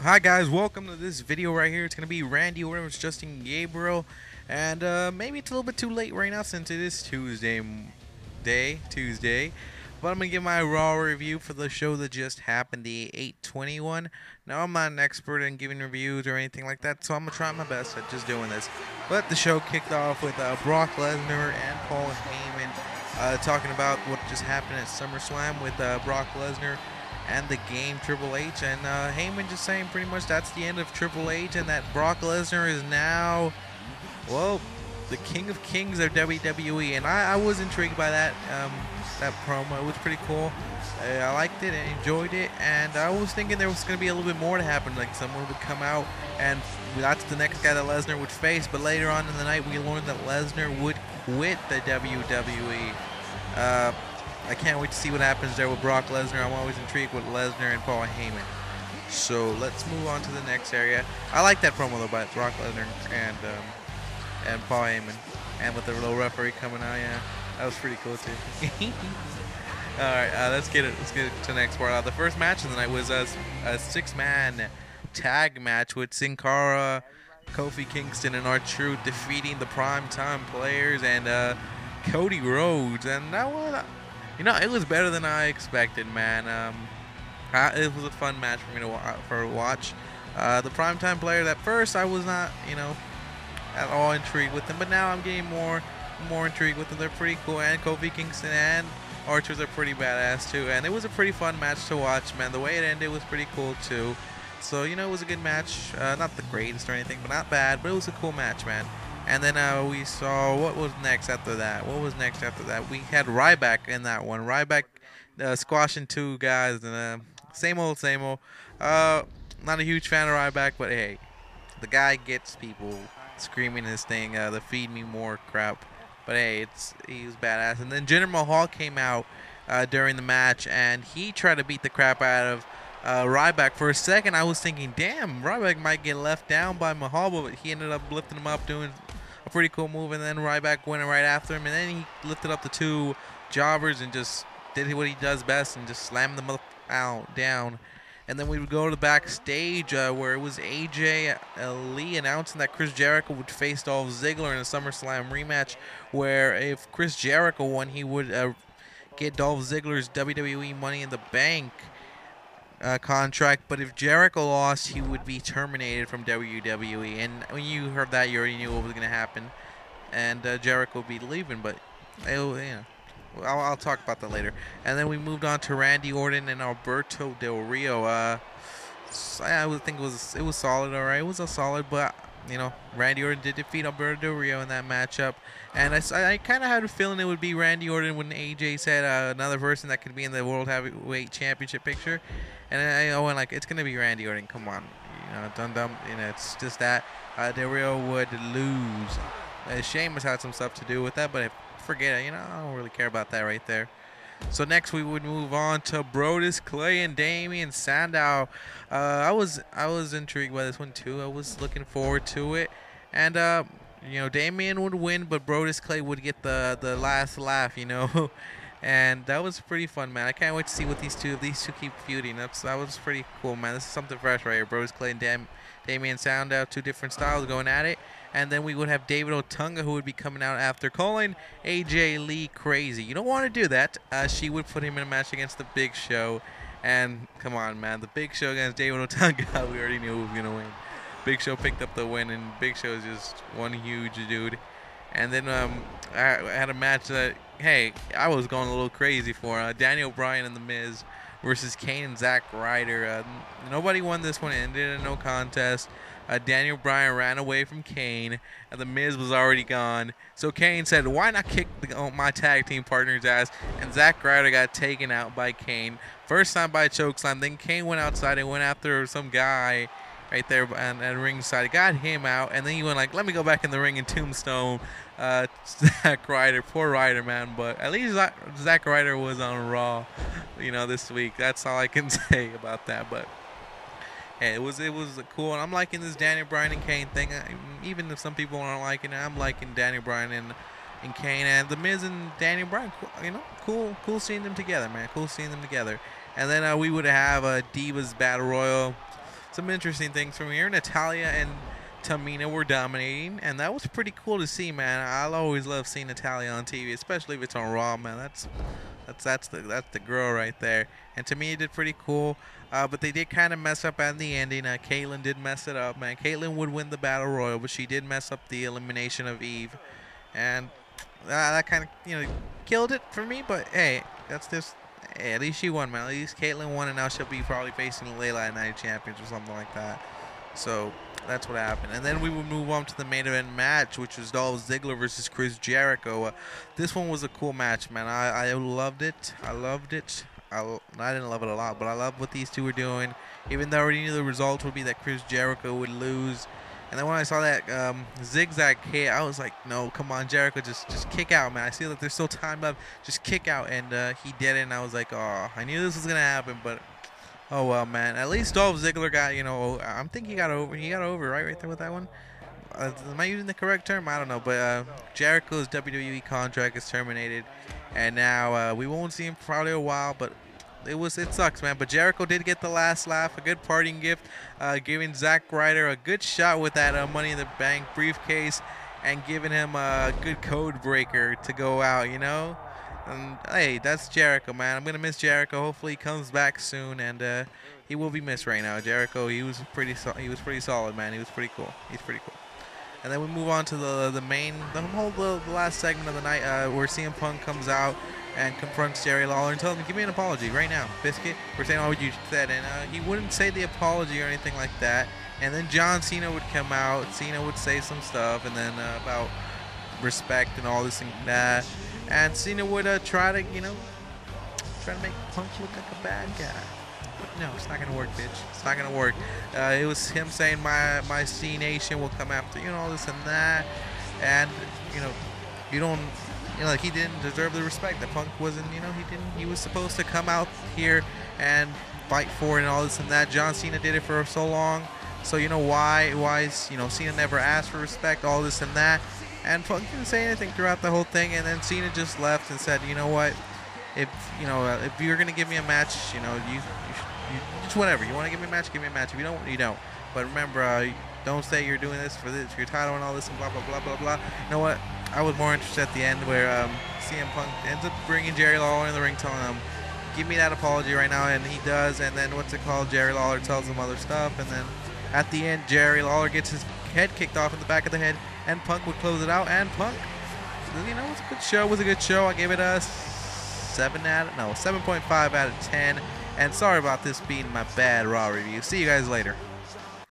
Hi guys, welcome to this video right here. It's gonna be Randy Orton.vs. Justin Gabriel, and maybe it's a little bit too late right now since it is Tuesday. But I'm gonna give my raw review for the show that just happened, the 821. Now I'm not an expert in giving reviews or anything like that, so I'm gonna try my best at just doing this. But the show kicked off with Brock Lesnar and Paul Heyman talking about what just happened at SummerSlam with Brock Lesnar and the game Triple H, and Heyman just saying pretty much that's the end of Triple H and that Brock Lesnar is now, well, the King of Kings of WWE. And I was intrigued by that promo. It was pretty cool. I liked it and enjoyed it, and I was thinking there was going to be a little bit more to happen, like someone would come out and that's the next guy that Lesnar would face. But later on in the night we learned that Lesnar would quit the WWE. I can't wait to see what happens there with Brock Lesnar. I'm always intrigued with Lesnar and Paul Heyman. So let's move on to the next area. I like that promo though by Brock Lesnar and Paul Heyman, and with the little referee coming out. Yeah, that was pretty cool too. All right, let's get it to the next part. The first match of the night was a six-man tag match with Sin Cara, Kofi Kingston, and R-Truth defeating the Primetime Players and Cody Rhodes, and that was. It was better than I expected, man. It was a fun match for me to watch. The Primetime Players, at first I was not, at all intrigued with them, but now I'm getting more intrigued with them. They're pretty cool, and Kofi Kingston and Archers are pretty badass too. And it was a pretty fun match to watch, man. The way it ended was pretty cool too. So it was a good match. Not the greatest or anything, but not bad. But it was a cool match, man. And then we saw what was next after that. We had Ryback in that one. Ryback squashing two guys. And same old. Not a huge fan of Ryback, but hey, the guy gets people screaming his thing, the feed me more crap. But hey, he was badass. And then Jinder Mahal came out during the match, and he tried to beat the crap out of Ryback. For a second, I was thinking, damn, Ryback might get left down by Mahal, but he ended up lifting him up, doing a pretty cool move, and then Ryback went right after him, and then he lifted up the two jobbers and just did what he does best and just slammed them down. And then we would go to the backstage where it was AJ Lee announcing that Chris Jericho would face Dolph Ziggler in a SummerSlam rematch, where if Chris Jericho won, he would get Dolph Ziggler's WWE Money in the Bank contract, but if Jericho lost, he would be terminated from WWE. And when you heard that, you already knew what was going to happen, and Jericho would be leaving. But I'll talk about that later. And then we moved on to Randy Orton and Alberto Del Rio. I would think it was solid. All right, it was a solid, but Randy Orton did defeat Alberto Del Rio in that matchup, and I kind of had a feeling it would be Randy Orton when AJ said another person that could be in the World Heavyweight Championship picture, and I went like, it's gonna be Randy Orton. Come on, dumb. It's just that Del Rio would lose. Sheamus had some stuff to do with that, but forget it. I don't really care about that right there. So next we would move on to Brodus Clay and Damien Sandow. I was intrigued by this one too. I was looking forward to it, and Damien would win, but Brodus Clay would get the last laugh, and that was pretty fun, man. I can't wait to see what these two keep feuding. That was pretty cool, man. This is something fresh right here. Brodus Clay and Damien Sandow, two different styles going at it. And then we would have David Otunga, who would be coming out after calling AJ Lee crazy. You don't want to do that. She would put him in a match against the Big Show. And come on, man. The Big Show against David Otunga, we already knew who was going to win. Big Show picked up the win, and Big Show is just one huge dude. And then I had a match that, hey, I was going a little crazy for. Daniel Bryan and The Miz versus Kane and Zack Ryder. Nobody won this one. It ended in no contest. Daniel Bryan ran away from Kane, and The Miz was already gone. So Kane said, why not kick my tag team partner's ass? And Zack Ryder got taken out by Kane. First time by a chokeslam. Then Kane went outside and went after some guy right there and ringside. Got him out, and then he went like, let me go back in the ring and tombstone Zack Ryder. Poor Ryder, man. But at least Zack Ryder was on Raw, this week. That's all I can say about that. But hey, it was cool, and I'm liking this Daniel Bryan and Kane thing. Even if some people aren't liking it, I'm liking Daniel Bryan and Kane, and The Miz and Daniel Bryan. Cool seeing them together, man. Cool seeing them together. And then we would have a Divas Battle Royal some interesting things from here. Natalya and Tamina were dominating, and that was pretty cool to see, man. I'll always love seeing Natalya on TV, especially if it's on Raw, man. That's the girl right there. And Tamina did pretty cool, but they did kind of mess up at the ending. Caitlyn did mess it up, man. Caitlyn would win the Battle Royal, but she did mess up the elimination of Eve, and that kind of killed it for me. But hey, that's just. Hey, at least she won, man. At least Caitlyn won, and now she'll be probably facing the Layla at Night Champions or something like that. So that's what happened. And then we would move on to the main event match, which was Dolph Ziggler versus Chris Jericho. This one was a cool match, man. I loved it. I loved it. I didn't love it a lot, but I loved what these two were doing. Even though I already knew the result would be that Chris Jericho would lose. And then when I saw that zigzag hit, I was like, no, come on, Jericho, just kick out, man. I see that there's still time left. Just kick out. And he did it, and I was like, oh, I knew this was going to happen, but oh, well, man. At least Dolph Ziggler got, I'm thinking he got over. He got over, right there with that one. Am I using the correct term? I don't know. But Jericho's WWE contract is terminated, and now we won't see him for probably a while, but it sucks, man. But Jericho did get the last laugh, a good parting gift, giving Zack Ryder a good shot with that Money in the Bank briefcase, and giving him a good code breaker to go out, And hey, that's Jericho, man. I'm gonna miss Jericho. Hopefully he comes back soon, and he will be missed right now. Jericho, he was pretty solid, man. He was pretty cool. He's pretty cool. And then we move on to the last segment of the night, where CM Punk comes out and confronts Jerry Lawler and tells him, give me an apology right now, Biscuit. We're saying all you said. And he wouldn't say the apology or anything like that. And then John Cena would come out. Cena would say some stuff, and then about respect and all this and that. And Cena would try to make Punk look like a bad guy. But no, it's not going to work, bitch. It's not going to work. It was him saying my C Nation will come after, all this and that. And, you don't... he didn't deserve the respect. The Punk wasn't, he was supposed to come out here and fight for it and all this and that. John Cena did it for so long. So, why Cena never asked for respect, all this and that. And Punk didn't say anything throughout the whole thing. And then Cena just left and said, you know what, if you're going to give me a match, you just whatever. You want to give me a match, give me a match. If you don't, you don't. But remember, don't say you're doing this for your title and all this and blah, blah, blah, blah, blah. You know what? I was more interested at the end where CM Punk ends up bringing Jerry Lawler in the ring, telling him, give me that apology right now, and he does. And then Jerry Lawler tells him other stuff, and then at the end, Jerry Lawler gets his head kicked off in the back of the head, and Punk would close it out. And Punk, it was a good show. It was a good show. I gave it a 7.5 out of 10. And sorry about this being my bad Raw review. See you guys later.